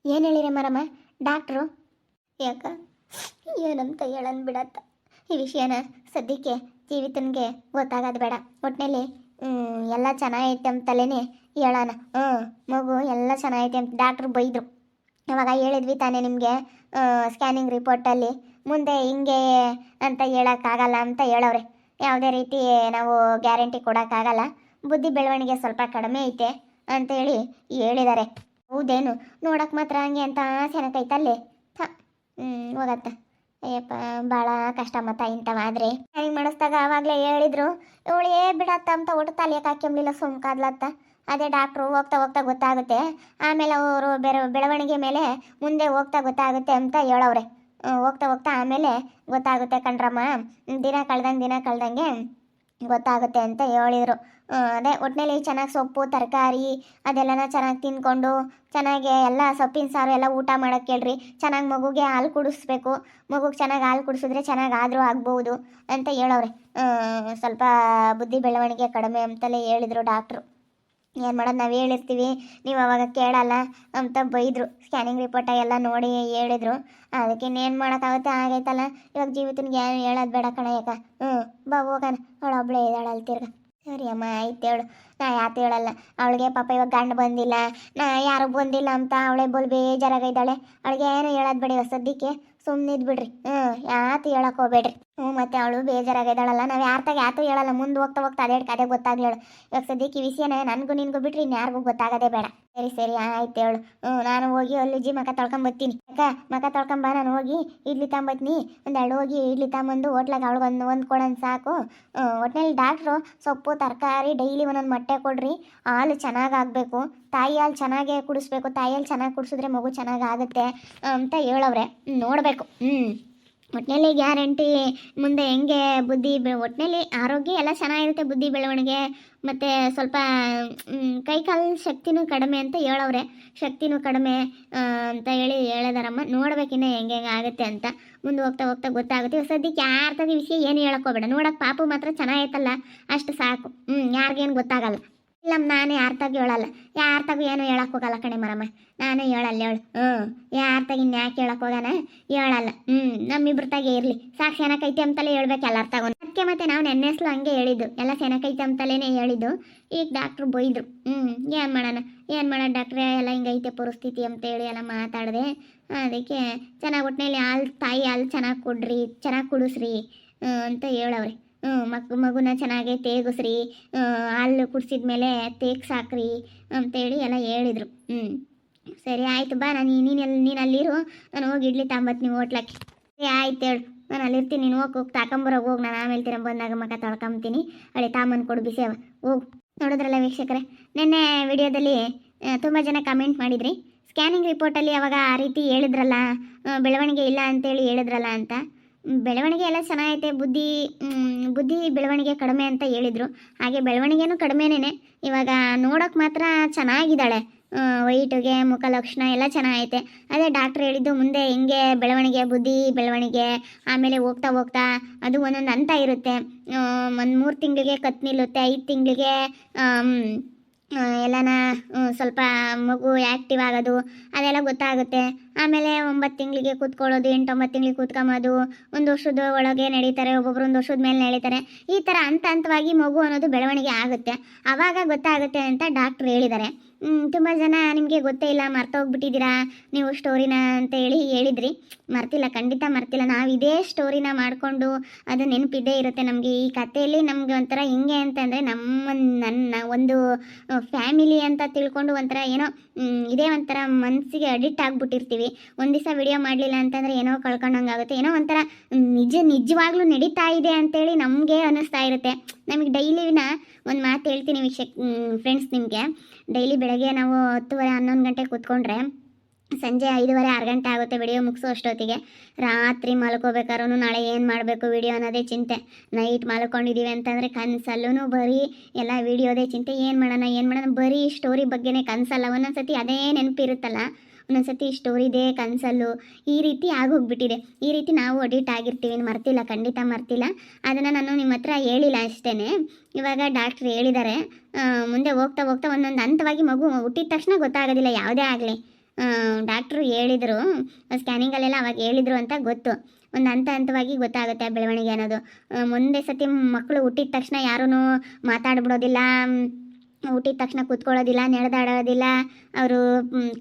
ಏನು ಹೇಳಿರಿ ಮರಮ್ಮ ಡಾಕ್ಟ್ರು? ಯಾಕ ಏನಂತ ಹೇಳನ್ ಬಿಡತ್ತ ಈ ವಿಷಯನ ಸದ್ಯಕ್ಕೆ ಜೀವಿತನ್ಗೆ ಗೊತ್ತಾಗೋದು ಬೇಡ. ಒಟ್ಟಿನಲ್ಲಿ ಎಲ್ಲ ಚೆನ್ನಾಗೈತೆ ಅಂತಲೇ ಹೇಳೋಣ. ಮಗು ಎಲ್ಲ ಚೆನ್ನಾಗೈತೆ ಅಂತ ಡಾಕ್ಟ್ರು ಬೈದರು. ಅವಾಗ ಹೇಳಿದ್ವಿ ತಾನೇ ನಿಮಗೆ ಸ್ಕ್ಯಾನಿಂಗ್ ರಿಪೋರ್ಟಲ್ಲಿ ಮುಂದೆ ಹಿಂಗೆ ಅಂತ ಹೇಳೋಕ್ಕಾಗಲ್ಲ ಅಂತ ಹೇಳವ್ರೆ. ಯಾವುದೇ ರೀತಿ ನಾವು ಗ್ಯಾರಂಟಿ ಕೊಡೋಕ್ಕಾಗಲ್ಲ, ಬುದ್ಧಿ ಬೆಳವಣಿಗೆ ಸ್ವಲ್ಪ ಕಡಿಮೆ ಐತೆ ಅಂತೇಳಿ ಹೇಳಿದ್ದಾರೆ. ಹೌದೇನು? ನೋಡಕ್ಕೆ ಮಾತ್ರ ಹಂಗೆ ಅಂತ ಸೆನಕೈತಲ್ಲಿ. ಹಾಂ ಹೋಗತ್ತ. ಅಯ್ಯಪ್ಪ ಭಾಳ ಕಷ್ಟ ಮತ್ತ ಇಂಥವಾದ್ರೆ ಸ್ಕ್ಯಾನಿಂಗ್ ಮಾಡಿಸ್ದಾಗ ಆವಾಗಲೇ ಹೇಳಿದ್ರು ಇವಳೇ ಬಿಡತ್ತ ಅಂತ ಒಟ್ಟು ತಲೆಯಕ್ಕೆ ಹಾಕ್ಯಂಬ್ಲಿಲ್ಲ, ಸುಮ್ಕಾದ್ಲತ್ತ. ಅದೇ ಡಾಕ್ಟ್ರು ಹೋಗ್ತಾ ಹೋಗ್ತಾ ಗೊತ್ತಾಗುತ್ತೆ, ಆಮೇಲೆ ಅವರು ಬೆಳವಣಿಗೆ ಮೇಲೆ ಮುಂದೆ ಹೋಗ್ತಾ ಗೊತ್ತಾಗುತ್ತೆ ಅಂತ ಹೇಳವ್ರೆ. ಹೋಗ್ತಾ ಹೋಗ್ತಾ ಆಮೇಲೆ ಗೊತ್ತಾಗುತ್ತೆ ಕಣ್ರಮ್ಮ, ದಿನ ಕಳ್ದಂಗೆ ಗೊತ್ತಾಗುತ್ತೆ ಅಂತ ಹೇಳಿದರು. ಅದೇ ಒಟ್ಟಿನಲ್ಲಿ ಚೆನ್ನಾಗಿ ಸೊಪ್ಪು ತರಕಾರಿ ಅದೆಲ್ಲನ ಚೆನ್ನಾಗಿ ತಿಂದ್ಕೊಂಡು ಚೆನ್ನಾಗಿ ಎಲ್ಲ ಸೊಪ್ಪಿನ ಸಾರು ಎಲ್ಲ ಊಟ ಮಾಡೋಕ್ಕೆ ಹೇಳ್ರಿ. ಚೆನ್ನಾಗಿ ಮಗುಗೆ ಹಾಲು ಕುಡಿಸ್ಬೇಕು, ಮಗುಗೆ ಚೆನ್ನಾಗಿ ಹಾಲು ಕುಡಿಸಿದ್ರೆ ಚೆನ್ನಾಗಿ ಆದರೂ ಆಗ್ಬೋದು ಅಂತ ಹೇಳವ್ರೆ. ಸ್ವಲ್ಪ ಬುದ್ಧಿ ಬೆಳವಣಿಗೆ ಕಡಿಮೆ ಅಂತಲೇ ಹೇಳಿದರು ಡಾಕ್ಟ್ರು. ಏನು ಮಾಡೋದು, ನಾವು ಹೇಳಿರ್ತೀವಿ ನೀವು ಅವಾಗ ಕೇಳಲ್ಲ ಅಂತ ಬೈದರು. ಸ್ಕ್ಯಾನಿಂಗ್ ರಿಪೋರ್ಟ ಎಲ್ಲ ನೋಡಿ ಹೇಳಿದರು. ಅದಕ್ಕೆ ಇನ್ನೇನು ಮಾಡೋಕ್ಕಾಗುತ್ತೆ, ಆಗೈತಲ್ಲ. ಇವಾಗ ಜೀವಿತನಿಗೆ ಏನು ಹೇಳೋದು ಬೇಡ ಕಣ. ಯಾಕ ಬಾ ಹೋಗೋಣ, ಅವಳು ಒಬ್ಬಳೇ ಇದ್ದಾಳೆ ಅಲ್ಲಿ ತಿರ್ಗ. ಸರಿ ಅಮ್ಮ ಆಯ್ತು ಹೇಳು, ನಾ ಯಾಕೆ ಹೇಳಲ್ಲ. ಅವಳಿಗೆ ಪಾಪ ಇವಾಗ ಗಂಡು ಬಂದಿಲ್ಲ, ನಾ ಯಾರು ಬಂದಿಲ್ಲ ಅಂತ ಅವಳೇ ಬೋಲ್ ಬೇಜಾರಾಗಿದ್ದಾಳೆ. ಅವಳಿಗೆ ಏನು ಹೇಳೋದು ಬೇಡ ಇವಾಗ ಸದ್ಯಕ್ಕೆ, ಸುಮ್ಮನಿದ್ದು ಬಿಡ್ರಿ. ಯಾತು ಹೇಳಕ್ಕೆ ಹೋಗ್ಬೇಡ್ರಿ. ಮತ್ತೆ ಅವಳು ಬೇಜಾರಾಗಿದ್ದಾಳಲ್ಲ, ನಾವು ಯಾತು ಹೇಳಲ್ಲ. ಮುಂದೆ ಹೋಗ್ತಾ ಹೋಗ್ತಾ ಅದೇ ಗೊತ್ತಾಗ್ಲಿ ಹೇಳು. ಇವಾಗ ಸದ್ಯಕ್ಕೆ ಈ ವಿಷಯನ ನನಗೂ ನಿನ್ಗೂ ಬಿಟ್ರಿ ಇನ್ಯಾರಿಗೂ ಗೊತ್ತಾಗೋದೇ ಬೇಡ. ಸರಿ ಆಯ್ತು ಹೇಳು. ನಾನು ಹೋಗಿ ಅಲ್ಲಿಜ್ಜಿ ಮಕ ತೊಳ್ಕೊಂಬರ್ತೀನಿ. ಅಕ್ಕ ಮಕ ತೊಳ್ಕೊಂಬ, ನಾನು ಹೋಗಿ ಇಡ್ಲಿ ತಗೊಂಬತ್ತೀನಿ. ಒಂದೆರಡು ಹೋಗಿ ಇಡ್ಲಿ ತಗೊಂಬಂದು ಹೋಟ್ಲಾಗ ಅವಳಿಗೆ ಒಂದು ಕೊಡೋಣ ಸಾಕು. ಒಟ್ಟಿನಲ್ಲಿ ಡಾಕ್ಟ್ರು ಸೊಪ್ಪು ತರಕಾರಿ ಡೈಲಿ ಒಂದೊಂದು ಮೊಟ್ಟೆ ಕೊಡ್ರಿ, ಹಾಲು ಚೆನ್ನಾಗಾಗಬೇಕು, ತಾಯಿ ಹಾಲು ಚೆನ್ನಾಗೇ ಕುಡಿಸ್ಬೇಕು, ತಾಯಿ ಹಾಲು ಚೆನ್ನಾಗಿ ಕುಡಿಸಿದ್ರೆ ಮಗು ಚೆನ್ನಾಗಾಗುತ್ತೆ ಅಂತ ಹೇಳವ್ರೆ. ನೋಡಬೇಕು. ಒಟ್ಟಿನಲ್ಲಿ ಗ್ಯಾರಂಟಿ ಮುಂದೆ ಹೆಂಗೆ ಬುದ್ಧಿ ಒಟ್ಟಿನಲ್ಲಿ ಆರೋಗ್ಯ ಎಲ್ಲ ಚೆನ್ನಾಗಿರುತ್ತೆ, ಬುದ್ಧಿ ಬೆಳವಣಿಗೆ ಮತ್ತು ಸ್ವಲ್ಪ ಕೈಕಾಲು ಶಕ್ತಿನೂ ಕಡಿಮೆ ಅಂತ ಹೇಳವ್ರೆ. ಶಕ್ತಿನೂ ಕಡಿಮೆ ಅಂತ ಹೇಳಿದಾರಮ್ಮ. ನೋಡ್ಬೇಕಿನ್ನ ಹೆಂಗೆ ಆಗುತ್ತೆ ಅಂತ. ಮುಂದೆ ಹೋಗ್ತಾ ಹೋಗ್ತಾ ಗೊತ್ತಾಗುತ್ತೆ. ಸದ್ಯಕ್ಕೆ ಯಾರ್ತಾಗ ವಿಷಯ ಏನು ಹೇಳೋಕ್ಕೋಗ್ಬೇಡ. ನೋಡೋಕೆ ಪಾಪು ಮಾತ್ರ ಚೆನ್ನಾಗೈತಲ್ಲ ಅಷ್ಟು ಸಾಕು. ಯಾರಿಗೇನು ಗೊತ್ತಾಗಲ್ಲ. ಇಲ್ಲ ನಾನು ಯಾರ್ತಾಗ ಹೇಳಲ್ಲ, ಯಾರ್ತಾಗೂ ಏನು ಹೇಳಕ್ಕೆ ಹೋಗಲ್ಲ ಕಣೆ ಮರಮ್ಮ. ನಾನು ಹೇಳಲ್ಲ ಹೇಳು. ಯಾರ್ತಾಗ ಇನ್ಯಾಕೆ ಹೇಳಕ್ಕೆ ಹೋಗೋಣ, ಹೇಳಲ್ಲ. ನಮ್ಮಿಬ್ರ ತಾಗೆ ಇರಲಿ ಸಾಕು. ಸೆನಕೈತೆ ಅಂತಲೇ ಹೇಳ್ಬೇಕು ಎಲ್ಲರ ತಗೊಂಡು. ಅದಕ್ಕೆ ಮತ್ತೆ ನಾವು ನೆನ್ನೆಸ್ಲು ಹಂಗೆ ಹೇಳಿದ್ದು, ಎಲ್ಲ ಸೆನಕೈತೆ ಅಂತಲೇ ಹೇಳಿದ್ದು. ಈಗ ಡಾಕ್ಟ್ರು ಬೈದರು. ಏನು ಮಾಡೋಣ ಡಾಕ್ಟ್ರೇ, ಎಲ್ಲ ಹಿಂಗೈತೆ ಪರಿಸ್ಥಿತಿ ಅಂತೇಳಿ ಎಲ್ಲ ಮಾತಾಡಿದೆ. ಅದಕ್ಕೆ ಚೆನ್ನಾಗಿ ಒಟ್ಟಿನಲ್ಲಿ ತಾಯಿ ಹಾಲು ಚೆನ್ನಾಗಿ ಕೊಡ್ರಿ, ಚೆನ್ನಾಗಿ ಕುಡಿಸ್ರಿ ಅಂತ ಹೇಳವ್ರೆ. ಮಗುನ ಚೆನ್ನಾಗೆ ತೇಗಿಸ್ರಿ, ಹಾಲು ಕುಡಿಸಿದ್ಮೇಲೆ ತೇಗ್ ಸಾಕ್ರಿ ಅಂತೇಳಿ ಎಲ್ಲ ಹೇಳಿದರು. ಸರಿ ಆಯಿತು ಬಾ, ನೀನು ಅಲ್ಲಿರು, ನಾನು ಹೋಗಿ ಇಡ್ಲಿ ತಗೊಂಬತ್ತೀನಿ ಹೋಟ್ಲಕ್ಕೆ. ಸರಿ ಆಯ್ತು ಹೇಳು, ನಾನು ಅಲ್ಲಿರ್ತೀನಿ. ನೀನು ಹೋಗಿ ತಾಕೊಂಬರೋಗಿ ಹೋಗಿ, ನಾನು ಆಮೇಲೆ ಬಂದಾಗ ಮಕ ತೊಳ್ಕೊಂತೀನಿ. ಅಲ್ಲಿ ತಾಮನ್ ಕೊಡು ಬಿಸಿ ಅವ, ಹೋಗು. ನೋಡಿದ್ರಲ್ಲ ವೀಕ್ಷಕರೇ, ನಿನ್ನೆ ವಿಡಿಯೋದಲ್ಲಿ ತುಂಬ ಜನ ಕಮೆಂಟ್ ಮಾಡಿದ್ರಿ, ಸ್ಕ್ಯಾನಿಂಗ್ ರಿಪೋರ್ಟಲ್ಲಿ ಅವಾಗ ಆ ರೀತಿ ಹೇಳಿದ್ರಲ್ಲ, ಬೆಳವಣಿಗೆ ಇಲ್ಲ ಅಂತೇಳಿ ಹೇಳಿದ್ರಲ್ಲ ಅಂತ. ಬೆಳವಣಿಗೆ ಎಲ್ಲ ಚೆನ್ನಾಗೈತೆ, ಬುದ್ಧಿ ಬೆಳವಣಿಗೆ ಕಡಿಮೆ ಅಂತ ಹೇಳಿದರು. ಹಾಗೆ ಬೆಳವಣಿಗೆನೂ ಕಡಿಮೆನೇ. ಇವಾಗ ನೋಡೋಕೆ ಮಾತ್ರ ಚೆನ್ನಾಗಿದ್ದಾಳೆ, ವೈಟಿಗೆ ಮುಖ ಲಕ್ಷಣ ಎಲ್ಲ ಚೆನ್ನಾಗೈತೆ. ಅದೇ ಡಾಕ್ಟ್ರ್ ಹೇಳಿದ್ದು ಮುಂದೆ ಹಿಂಗೆ ಬೆಳವಣಿಗೆ, ಬುದ್ಧಿ ಬೆಳವಣಿಗೆ ಆಮೇಲೆ ಹೋಗ್ತಾ ಹೋಗ್ತಾ ಅದು ಒಂದೊಂದು ಹಂತ ಇರುತ್ತೆ. ಒಂದು 3 ತಿಂಗಳಿಗೆ ಕತ್ತು ನಿಲ್ಲುತ್ತೆ, 5 ತಿಂಗಳಿಗೆ ಎಲ್ಲನ ಸ್ವಲ್ಪ ಮಗು ಆ್ಯಕ್ಟಿವ್ ಆಗೋದು ಅದೆಲ್ಲ ಗೊತ್ತಾಗುತ್ತೆ. ಆಮೇಲೆ 9 ತಿಂಗಳಿಗೆ ಕೂತ್ಕೊಳ್ಳೋದು, 8-9 ತಿಂಗಳಿಗೆ ಕೂತ್ಕೊಂಬೋದು. 1 ವರ್ಷದ ಒಳಗೆ ನಡೀತಾರೆ, ಒಬ್ಬೊಬ್ರು 1 ವರ್ಷದ ಮೇಲೆ ನಡೀತಾರೆ. ಈ ಥರ ಹಂತವಾಗಿ ಮಗು ಅನ್ನೋದು ಬೆಳವಣಿಗೆ ಆಗುತ್ತೆ, ಆವಾಗ ಗೊತ್ತಾಗುತ್ತೆ ಅಂತ ಡಾಕ್ಟ್ರು ಹೇಳಿದ್ದಾರೆ. ತುಂಬ ಜನ ನಿಮಗೆ ಗೊತ್ತೇ ಇಲ್ಲ, ಮರ್ತೋಗ್ಬಿಟ್ಟಿದ್ದೀರಾ ನೀವು ಸ್ಟೋರಿನ ಅಂತ ಹೇಳಿದ್ರಿ. ಮರ್ತಿಲ್ಲ, ಖಂಡಿತ ಮರ್ತಿಲ್ಲ. ನಾವು ಇದೇ ಸ್ಟೋರಿನ ಮಾಡಿಕೊಂಡು ಅದು ನೆನಪಿದ್ದೇ ಇರುತ್ತೆ ನಮಗೆ. ಈ ಕಥೆಯಲ್ಲಿ ನಮಗೆ ಒಂಥರ ಹಿಂಗೆ ಅಂತಂದರೆ ನನ್ನ ಒಂದು ಫ್ಯಾಮಿಲಿ ಅಂತ ತಿಳ್ಕೊಂಡು ಒಂಥರ ಏನೋ ಇದೇ ಒಂಥರ ಮನಸ್ಸಿಗೆ ಅಡಿಕ್ಟ್ ಆಗಿಬಿಟ್ಟಿರ್ತೀವಿ. ಒಂದು ದಿವಸ ವಿಡಿಯೋ ಮಾಡಲಿಲ್ಲ ಅಂತಂದರೆ ಏನೋ ಕಳ್ಕೊಂಡಂಗಾಗುತ್ತೆ, ಏನೋ ಒಂಥರ ನಿಜವಾಗ್ಲೂ ನಡೀತಾ ಇದೆ ಅಂತೇಳಿ ನಮಗೆ ಅನ್ನಿಸ್ತಾ ಇರುತ್ತೆ. ನಮಗೆ ಡೈಲಿನ ಒಂದು ಮಾತು ಹೇಳ್ತೀನಿ ಫ್ರೆಂಡ್ಸ್, ನಿಮಗೆ ಡೈಲಿ ಬೆಳಗ್ಗೆ ನಾವು 10:30-11 ಗಂಟೆ ಕೂತ್ಕೊಂಡ್ರೆ ಸಂಜೆ 5:30-6 ಗಂಟೆ ಆಗುತ್ತೆ ವಿಡಿಯೋ ಮುಗಿಸೋ ಅಷ್ಟೊತ್ತಿಗೆ. ರಾತ್ರಿ ಮಲ್ಕೋಬೇಕಾದ್ರೂ ನಾಳೆ ಏನು ಮಾಡಬೇಕು ವಿಡಿಯೋ ಅನ್ನೋದೇ ಚಿಂತೆ. ನೈಟ್ ಮಲ್ಕೊಂಡಿದ್ದೀವಿ ಅಂತಂದರೆ ಕನಸಲ್ಲೂ ಬರೀ ಎಲ್ಲ ವಿಡಿಯೋದೇ ಚಿಂತೆ. ಏನು ಮಾಡೋಣ ಬರೀ ಸ್ಟೋರಿ ಬಗ್ಗೆನೇ ಕನಸಲ್ಲ. ಒಂದೊಂದು ಸತಿ ಅದೇ ನೆನಪಿರುತ್ತಲ್ಲ, ಒಂದೊಂದು ಸತಿ ಸ್ಟೋರಿದೇ ಕನಸಲ್ಲು. ಈ ರೀತಿ ಆಗೋಗ್ಬಿಟ್ಟಿದೆ. ಈ ರೀತಿ ನಾವು ಅಡಿಕ್ಟ್ ಆಗಿರ್ತೀವಿ. ಮರ್ತಿಲ್ಲ, ಖಂಡಿತ ಮರ್ತಿಲ್ಲ. ಅದನ್ನು ನಾನು ನಿಮ್ಮ ಹತ್ರ ಹೇಳಿಲ್ಲ ಅಷ್ಟೇ. ಇವಾಗ ಡಾಕ್ಟ್ರು ಹೇಳಿದ್ದಾರೆ ಮುಂದೆ ಹೋಗ್ತಾ ಹೋಗ್ತಾ ಒಂದೊಂದು ಹಂತವಾಗಿ ಮಗು ಹುಟ್ಟಿದ ತಕ್ಷಣ ಗೊತ್ತಾಗೋದಿಲ್ಲ ಯಾವುದೇ ಆಗಲಿ. ಡಾಕ್ಟ್ರು ಹೇಳಿದರು, ಸ್ಕ್ಯಾನಿಂಗಲ್ಲೆಲ್ಲ ಅವಾಗ ಹೇಳಿದರು ಅಂತ ಗೊತ್ತು. ಒಂದು ಹಂತ ಹಂತವಾಗಿ ಗೊತ್ತಾಗುತ್ತೆ ಆ ಬೆಳವಣಿಗೆ ಅನ್ನೋದು. ಮುಂದೆ ಸತಿ ಮಕ್ಕಳು ಹುಟ್ಟಿದ ತಕ್ಷಣ ಯಾರೂ ಮಾತಾಡ್ಬಿಡೋದಿಲ್ಲ, ಹುಟ್ಟಿದ ತಕ್ಷಣ ಕೂತ್ಕೊಳ್ಳೋದಿಲ್ಲ, ನಡೆದಾಡೋದಿಲ್ಲ, ಅವರು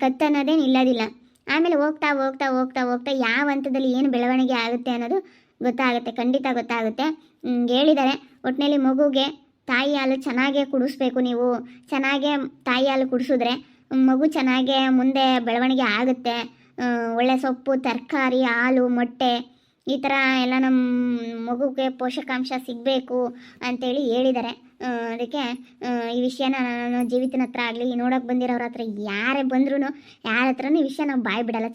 ಕತ್ತು ಅನ್ನೋದೇನು ಇಲ್ಲೋದಿಲ್ಲ. ಆಮೇಲೆ ಹೋಗ್ತಾ ಹೋಗ್ತಾ ಹೋಗ್ತಾ ಹೋಗ್ತಾ ಯಾವ ಹಂತದಲ್ಲಿ ಏನು ಬೆಳವಣಿಗೆ ಆಗುತ್ತೆ ಅನ್ನೋದು ಗೊತ್ತಾಗುತ್ತೆ, ಖಂಡಿತ ಗೊತ್ತಾಗುತ್ತೆ. ಹೇಳಿದ್ದಾರೆ ಒಟ್ಟಿನಲ್ಲಿ ಮಗುಗೆ ತಾಯಿ ಹಾಲು ಚೆನ್ನಾಗೇ ಕುಡಿಸ್ಬೇಕು. ನೀವು ಚೆನ್ನಾಗೇ ತಾಯಿ ಹಾಲು ಕುಡಿಸಿದ್ರೆ ಮಗು ಚೆನ್ನಾಗೇ ಮುಂದೆ ಬೆಳವಣಿಗೆ ಆಗುತ್ತೆ. ಒಳ್ಳೆ ಸೊಪ್ಪು, ತರಕಾರಿ, ಹಾಲು, ಮೊಟ್ಟೆ ಈ ಥರ ಎಲ್ಲ ನಮ್ಮ ಮಗುಗೆ ಪೋಷಕಾಂಶ ಸಿಗಬೇಕು ಅಂತೇಳಿ ಹೇಳಿದ್ದಾರೆ. ಅದಕ್ಕೆ ಈ ವಿಷಯನ ನಾನು ಜೀವಿತನ ಹತ್ರ ಆಗಲಿ, ನೋಡೋಕೆ ಬಂದಿರೋರ ಹತ್ರ ಯಾರೇ ಬಂದ್ರೂ ಯಾರ ಹತ್ರನೂ ಈ ವಿಷಯ ನಾವು ಬಾಯಿ ಬಿಡಲ್ಲ.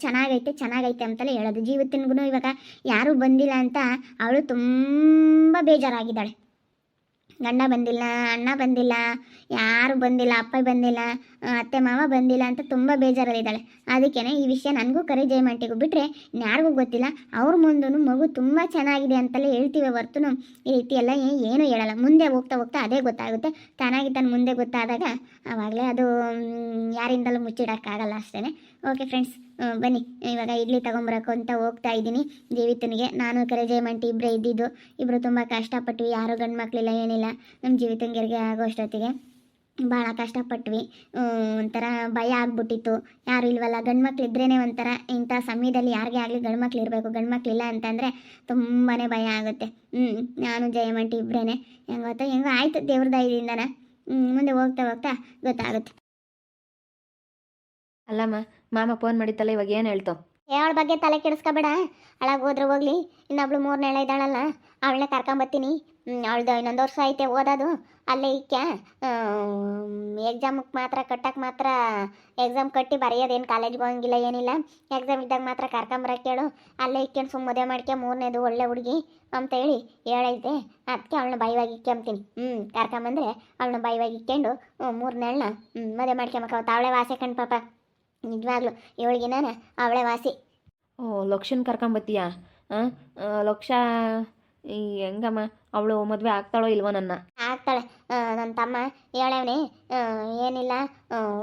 ಚೆನ್ನಾಗೈತೆ ಅಂತಲೇ ಹೇಳೋದು. ಜೀವಿತನಿಗೂ ಇವಾಗ ಯಾರೂ ಬಂದಿಲ್ಲ ಅಂತ ಅವಳು ತುಂಬ ಬೇಜಾರಾಗಿದ್ದಾಳೆ. ಗಂಡ ಬಂದಿಲ್ಲ, ಅಣ್ಣ ಬಂದಿಲ್ಲ, ಯಾರು ಬಂದಿಲ್ಲ, ಅಪ್ಪ ಬಂದಿಲ್ಲ, ಅತ್ತೆ ಮಾವ ಬಂದಿಲ್ಲ ಅಂತ ತುಂಬ ಬೇಜಾರಲ್ಲಿದ್ದಾಳೆ. ಅದಕ್ಕೇ ಈ ವಿಷಯ ನನಗೂ ಕರೆ ಜಯಮಂಟಿಗೂ ಬಿಟ್ಟರೆ ಯಾರಿಗೂ ಗೊತ್ತಿಲ್ಲ. ಅವ್ರ ಮುಂದೂ ಮಗು ತುಂಬ ಚೆನ್ನಾಗಿದೆ ಅಂತಲೇ ಹೇಳ್ತೀವಿ ಹೊರತು ಈ ರೀತಿ ಎಲ್ಲ ಏನೂ ಹೇಳಲ್ಲ. ಮುಂದೆ ಹೋಗ್ತಾ ಹೋಗ್ತಾ ಅದೇ ಗೊತ್ತಾಗುತ್ತೆ. ತಾನಾಗಿ ತನ್ನ ಮುಂದೆ ಗೊತ್ತಾದಾಗ ಆವಾಗಲೇ ಅದು ಯಾರಿಂದಲೂ ಮುಚ್ಚಿಡೋಕ್ಕಾಗಲ್ಲ ಅಷ್ಟೇ. ಓಕೆ ಫ್ರೆಂಡ್ಸ್, ಬನ್ನಿ ಇವಾಗ ಇಡ್ಲಿ ತೊಗೊಂಬರಕ್ಕೆ ಅಂತ ಹೋಗ್ತಾ ಇದ್ದೀನಿ ಜೀವಿತನಿಗೆ. ನಾನು ಕರೆ ಜಯಮಂಟಿ ಇಬ್ಬರೇ ಇದ್ದಿದ್ದು. ಇಬ್ಬರು ತುಂಬ ಕಷ್ಟಪಟ್ವಿ, ಯಾರೂ ಗಂಡು ಮಕ್ಕಳಿಲ್ಲ, ಏನಿಲ್ಲ. ನಮ್ಮ ಜೀವಿತಂಗೆರಿಗೆ ಆಗೋ ಅಷ್ಟೊತ್ತಿಗೆ ಭಾಳ ಕಷ್ಟಪಟ್ವಿ. ಒಂಥರ ಭಯ ಆಗ್ಬಿಟ್ಟಿತ್ತು, ಯಾರು ಇಲ್ವಲ್ಲ. ಗಂಡು ಮಕ್ಳು ಇದ್ರೇ ಒಂಥರ ಇಂಥ ಸಮಯದಲ್ಲಿ ಯಾರಿಗೇ ಆಗಲಿ ಗಂಡು ಮಕ್ಳು ಇರಬೇಕು. ಗಂಡು ಮಕ್ಳಿಲ್ಲ ಅಂತಂದರೆ ತುಂಬಾ ಭಯ ಆಗುತ್ತೆ. ನಾನು ಜಯಮಂಟಿ ಇಬ್ಬರೇ ಹೆಂಗೋ ಆಯಿತು ದೇವ್ರ ದಯದಿಂದನ. ಮುಂದೆ ಹೋಗ್ತಾ ಹೋಗ್ತಾ ಗೊತ್ತಾಗುತ್ತೆ. ಅಲ್ಲಮ್ಮ, ಮಾಮ ಫೋನ್ ಮಾಡಿತ್ತಲ್ಲ, ಇವಾಗ ಏನು ಹೇಳ್ತಾವ? ಅವಳ ಬಗ್ಗೆ ತಲೆ ಕೆಡಿಸ್ಕೊಬೇಡ. ಹಾಳಾಗಿ ಹೋದ್ರೆ ಹೋಗ್ಲಿ. ಇನ್ನೊಬ್ಳು 3ನೇಳ ಇದ್ದಾಳಲ್ಲ, ಅವಳನ್ನ ಕರ್ಕೊಂಬತ್ತೀನಿ. ಅವಳ್ದು ಇನ್ನೊಂದು ವರ್ಷ ಐತೆ ಓದೋದು. ಅಲ್ಲೇ ಇಕ್ಕೆ ಎಕ್ಸಾಮಕ್ಕೆ ಮಾತ್ರ ಕಟ್ಟಕ್ಕೆ ಮಾತ್ರ ಎಕ್ಸಾಮ್ ಕಟ್ಟಿ ಬರೆಯೋದೇನು ಕಾಲೇಜ್ಗೆ ಹೋಗಂಗಿಲ್ಲ, ಏನಿಲ್ಲ. ಎಕ್ಸಾಮ್ ಇದ್ದಾಗ ಮಾತ್ರ ಕರ್ಕೊಂಬರಕ್ಕೆ ಹೇಳು. ಅಲ್ಲೇ ಇಕ್ಕೊಂಡು ಸುಮ್ಮ ಮದುವೆ ಮಾಡ್ಕೆ 3ನೇದು ಒಳ್ಳೆ ಹುಡುಗಿ ಅಂತ ಹೇಳೈತೆ. ಅದಕ್ಕೆ ಅವಳನ್ನ ಬೈವಾಗಿ ಇಕ್ಕೊಂತೀನಿ. ಕರ್ಕೊಂಬಂದ್ರೆ ಅವಳನ್ನ ಬೈವಾಗಿ ಇಕ್ಕೊಂಡು 3ನೇಳನ್ನ ಮದುವೆ ಮಾಡ್ಕೊಂಬಕ್ಕ. ಅವಳೆ ವಾಸೆ ಕಣ್ ಪಾಪ, ನಿಜವಾಗ್ಲು ಇವಳಿಗೆ ನಾನು ಅವಳೆ ವಾಸಿ. ಲಕ್ಷನ್ ಕರ್ಕೊಂಬತ್ತೀಯಾ? ಲಕ್ಷ ಈ ಹೆಂಗಮ್ಮ, ಅವಳು ಮದುವೆ ಆಗ್ತಾಳೋ ಇಲ್ವೋ? ಆಗ್ತಾಳೆ. ನನ್ನ ತಮ್ಮ ಹೇಳವನೇ, ಏನಿಲ್ಲ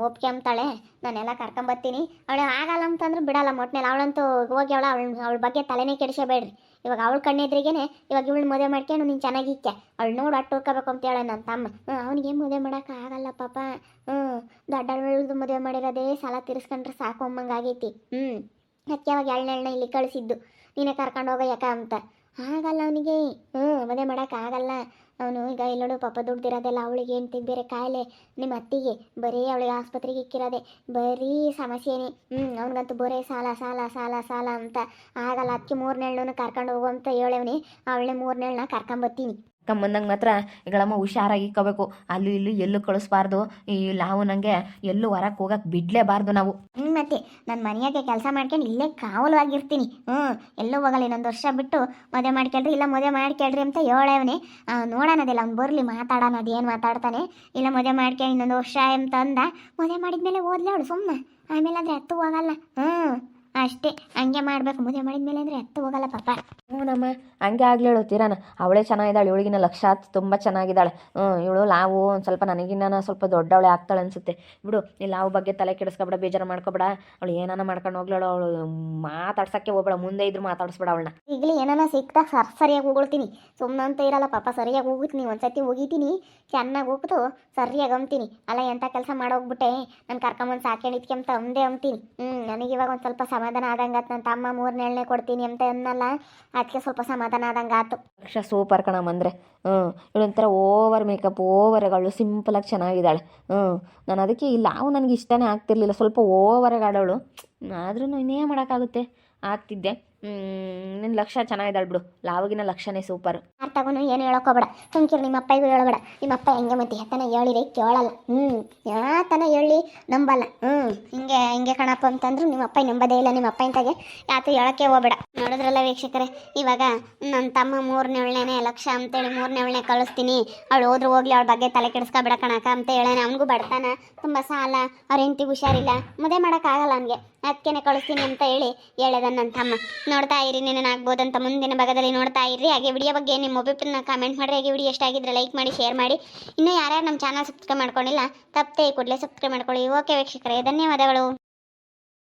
ಒಪ್ಕೊಂತಾಳೆ, ನಾನೆಲ್ಲ ಕರ್ಕೊಂಬತ್ತೀನಿ. ಅವಳು ಆಗಲ್ಲ ಅಂತಂದ್ರೆ ಬಿಡಲ್ಲ ಮೊಟ್ನಲ್ಲಿ. ಅವಳಂತೂ ಹೋಗಿ ಅವಳ ಬಗ್ಗೆ ತಲೆನೇ ಕೆಡಿಸಬೇಡ್ರಿ. ಇವಾಗ ಅವಳ ಕಣ್ಣೆದ್ರಿಗೇನೆ ಇವಾಗ ಇವಳು ಮದುವೆ ಮಾಡ್ಕೊಂಡು ನೀನು ಚೆನ್ನಾಗಿಕ್ಕೆ ಅವಳು ನೋಡಿ ಅಟ್ಟು ಹೋಗ್ಕೋಬೇಕು ಅಂತ ಹೇಳ ನನ್ನ ತಮ್ಮ. ಅವನಿಗೆ ಮದುವೆ ಮಾಡೋಕ್ಕಾಗಲ್ಲ ಪಾಪ. ದೊಡ್ಡವಳದು ಮದುವೆ ಮಾಡಿರೋದೇ ಸಾಲ ತೀರಿಸ್ಕೊಂಡ್ರೆ ಸಾಕು ಅಮ್ಮಂಗಾಗೈತಿ. ಅದಕ್ಕೆ ಅವಾಗ ಎಳ್ಳೆಣ್ಣೆ ಇಲ್ಲಿ ಕಳಿಸಿದ್ದು, ನೀನೇ ಕರ್ಕೊಂಡು ಹೋಗೋ ಯಾಕ ಅಂತ. ಆಗಲ್ಲ ಅವನಿಗೆ, ಮದುವೆ ಮಾಡೋಕ್ಕಾಗಲ್ಲ ಅವನು. ಈಗ ಎಲ್ಲೋಡು ಪಾಪ ದುಡ್ದಿರೋದೆಲ್ಲ ಅವಳಿಗೆ ಹೆಂಡ್ತಿಗೆ ಬೇರೆ ಕಾಯಿಲೆ, ನಿಮ್ಮ ಅತ್ತಿಗೆ ಬರೀ ಅವಳಿಗೆ ಆಸ್ಪತ್ರೆಗೆ ಇಕ್ಕಿರೋದೆ ಬರೀ ಸಮಸ್ಯೆನೇ. ಅವ್ನಿಗಂತೂ ಬರೀ ಸಾಲ ಸಾಲ ಸಾಲ ಸಾಲ ಅಂತ. ಆಗಲ್ಲ. ಅದಕ್ಕೆ 3ನೇಳನ್ನು ಕರ್ಕೊಂಡು ಹೋಗು ಅಂತ ಹೇಳವನಿ. ಅವಳೇ 3ನೇಳನ್ನ ಕರ್ಕೊಂಬತ್ತೀನಿ. ಕಮ್ಮಂದಂಗೆ ಮಾತ್ರ ಈಗಳಮ್ಮ ಹುಷಾರಾಗಿ ಇಕ್ಕೋಬೇಕು. ಅಲ್ಲಿ ಇಲ್ಲಿ ಎಲ್ಲೂ ಕಳಿಸ್ಬಾರ್ದು. ಈ ನಾವು ನನಗೆ ಎಲ್ಲೂ ಹೊರಕ್ಕೆ ಹೋಗಕ್ಕೆ ಬಿಡಲೇಬಾರ್ದು ನಾವು. ಮತ್ತೆ ನಾನು ಮನೆಯಾಗೆ ಕೆಲಸ ಮಾಡ್ಕೊಂಡು ಇಲ್ಲೇ ಕಾವಲವಾಗಿರ್ತೀನಿ. ಎಲ್ಲೂ ಹೋಗಲ್ಲ. ಇನ್ನೊಂದು ವರ್ಷ ಬಿಟ್ಟು ಮದುವೆ ಮಾಡ್ಕೊಳ್ರಿ, ಇಲ್ಲ ಮದುವೆ ಮಾಡ್ಕೊಳ್ರಿ ಅಂತ ಹೇಳವನೇ. ನೋಡೋಣದಿಲ್ಲ, ಅವ್ನು ಬರಲಿ ಮಾತಾಡೋಣ, ಅದೇನು ಮಾತಾಡ್ತಾನೆ. ಇಲ್ಲ ಮದುವೆ ಮಾಡ್ಕೊಂಡು ಇನ್ನೊಂದು ವರ್ಷ ಅಂತ ಅಂದ. ಮದುವೆ ಮಾಡಿದ್ಮೇಲೆ ಓದ್ಲೆ ಅವಳು ಸುಮ್ಮನೆ. ಆಮೇಲೆ ಅಂದರೆ ಹತ್ತು ಹೋಗಲ್ಲ. ಅಷ್ಟೇ, ಹಂಗೆ ಮಾಡಬೇಕು. ಮದುವೆ ಮಾಡಿದ್ಮೇಲೆ ಅಂದರೆ ಹತ್ತು ಹೋಗಲ್ಲ ಪಾಪ. ನಮ್ಮ ಹಂಗೆ ಆಗಲಿ ಹೇಳು ತೀರಾನ. ಅವಳೇ ಚೆನ್ನಾಗಿದ್ದಾಳೆ, ಇವಳಿಗಿನ ಲಕ್ಷ ತುಂಬ ಚೆನ್ನಾಗಿದ್ದಾಳೆ. ಇವಳು ಲಾವು ಒಂದು ಸ್ವಲ್ಪ ನನಗಿನ್ನ ಸ್ವಲ್ಪ ದೊಡ್ಡವಳೆ ಆಗ್ತಾಳೆ ಅನಿಸುತ್ತೆ. ಬಿಡು, ಈ ಲಾವು ಬಗ್ಗೆ ತಲೆ ಕೆಡಿಸ್ಕೊಬೇಡ, ಬೇಜಾರು ಮಾಡ್ಕೊಬೇಡ. ಅವಳು ಏನಾನ ಮಾಡ್ಕೊಂಡು ಹೋಗ್ಲೇಳು. ಅವಳು ಮಾತಾಡ್ಸೋಕ್ಕೆ ಹೋಗ್ಬೇಡ, ಮುಂದೆ ಇದ್ರು ಮಾತಾಡಿಸ್ಬೇಡ ಅವಳನ್ನ. ಈಗಲೇ ಏನಾನ ಸಿಕ್ತಾ ಸರಿಯಾಗಿ ಹೋಗ್ತೀನಿ. ಸುಮ್ಮನೆ ಅಂತ ಇರಲ್ಲ ಪಾಪ. ಸರಿಯಾಗಿ ಹೋಗ್ತೀನಿ, ಒಂದ್ಸತಿ ಹೋಗಿದ್ದೀನಿ, ಚೆನ್ನಾಗಿ ಹೋಗ್ತು ಸರಿಯಾಗಿ ಅಂತೀನಿ. ಅಲ್ಲ ಎಂಥ ಕೆಲಸ ಮಾಡೋಗ್ಬಿಟ್ಟೆ, ನಾನು ಕರ್ಕೊಂಬಂದು ಸಾಕೊಂಡು ಇಟ್ಕೊಂತ ಒಂದೇ ಅಂತೀನಿ. ನನಗಿವಾಗ ಒಂದು ಸ್ವಲ್ಪ ಸಮಾಧಾನ ಆದಂಗಾತು. ನನ್ನ ತಮ್ಮ 3ನೇಳನೇ ಕೊಡ್ತೀನಿ ಅಂತ ಅನ್ನಲ್ಲ, ಅದಕ್ಕೆ ಸ್ವಲ್ಪ ಸಮಾಧಾನ ಆದಂಗಾತು. ಲಕ್ಷ ಸೂಪರ್ ಕಣಮ್ಮಂದರೆ. ಇವಳೊಂಥರ ಓವರ್ ಮೇಕಪ್, ಓವರ್ಗಳು ಸಿಂಪಲಾಗಿ ಚೆನ್ನಾಗಿದ್ದಾಳೆ. ನಾನು ಅದಕ್ಕೆ ಈ ಲಾವು ನನಗೆ ಇಷ್ಟನೇ ಆಗ್ತಿರ್ಲಿಲ್ಲ, ಸ್ವಲ್ಪ ಓವರಾಗಿ ಆಡೋಳು. ಆದ್ರೂ ಇನ್ನೇನು ಮಾಡೋಕ್ಕಾಗುತ್ತೆ, ಆಗ್ತಿದ್ದೆ. ನಿನ್ನ ಲಕ್ಷ ಚೆನ್ನಾಗಿದ್ದಾಳೆ ಬಿಡು. ಲಾವಗಿನ ಲಕ್ಷನೇ ಸೂಪರ್. ಅರ್ಥಗೂ ಏನು ಹೇಳೋಕೋಬೇಡ, ಸುಮ್ಕಿರು. ನಿಮ್ಮ ಅಪ್ಪಗೂ ಹೇಳಬೇಡ. ನಿಮ್ಮ ಅಪ್ಪ ಹೆಂಗೆ ಮತ್ತೆ ಯಾತನ ಹೇಳಿರಿ ಕೇಳಲ್ಲ. ಯಾತನ ಹೇಳಿ ನಂಬಲ್ಲ. ಹಿಂಗೆ ಕಣಪ್ಪ ಅಂತಂದ್ರು ನಿಮ್ಮ ಅಪ್ಪ ನಂಬೋದೇ ಇಲ್ಲ. ನಿಮ್ಮ ಅಪ್ಪ ಇಂತಾಗೆ ಯಾತು ಹೇಳೋಕ್ಕೆ ಹೋಗಬೇಡ. ನೋಡಿದ್ರಲ್ಲ ವೀಕ್ಷಕರೇ, ಇವಾಗ ನನ್ನ ತಮ್ಮ 3ನೇಳನೇ ಲಕ್ಷ ಅಂತೇಳಿ 3ನೇಳನೇ ಕಳಿಸ್ತೀನಿ, ಅವಳು ಹೋದ್ರೆ ಹೋಗ್ಲಿ, ಅವಳ ಬಗ್ಗೆ ತಲೆ ಕೆಡಿಸ್ಕೊಬೇಡ ಕಣಕ ಅಂತ ಹೇಳೋಣ. ಅವನಿಗೂ ಬಡತಾನ, ತುಂಬ ಸಾಲ, ಅವ್ರ ಹೆಂಡತಿಗೆ ಹುಷಾರಿಲ್ಲ, ಮದುವೆ ಮಾಡೋಕ್ಕಾಗಲ್ಲ ಅವನಿಗೆ, ಅದಕ್ಕೇನೆ ಕಳಿಸ್ತೀನಿ ಅಂತ ಹೇಳದ ನನ್ನ ತಮ್ಮ. ನೋಡ್ತಾ ಇರಿ, ನೆನನಾಗ್ಬೋದಂತ ಮುಂದಿನ ಭಾಗದಲ್ಲಿ ನೋಡ್ತಾ ಇರ್ರಿ. ಹಾಗೆ ವಿಡಿಯೋ ಬಗ್ಗೆ ನಿಮ್ಮ ಒಪಿನಿಯನ್ನ ಕಾಮೆಂಟ್ ಮಾಡಿರಿ. ಹಾಗೆ ವಿಡಿಯೋ ಎಷ್ಟಾಗಿದ್ರೆ ಲೈಕ್ ಮಾಡಿ, ಶೇರ್ ಮಾಡಿ. ಇನ್ನೂ ಯಾರ್ಯಾರು ನಮ್ಮ ಚಾನಲ್ ಸಬ್ಸ್ಕ್ರೈಬ್ ಮಾಡ್ಕೊಂಡಿಲ್ಲ ತಪ್ಪದೆ ಕೂಡಲೇ ಸಬ್ಸ್ಕ್ರೈಬ್ ಮಾಡ್ಕೊಳ್ಳಿ. ಓಕೆ ವೀಕ್ಷಕರೇ, ಧನ್ಯವಾದಗಳು.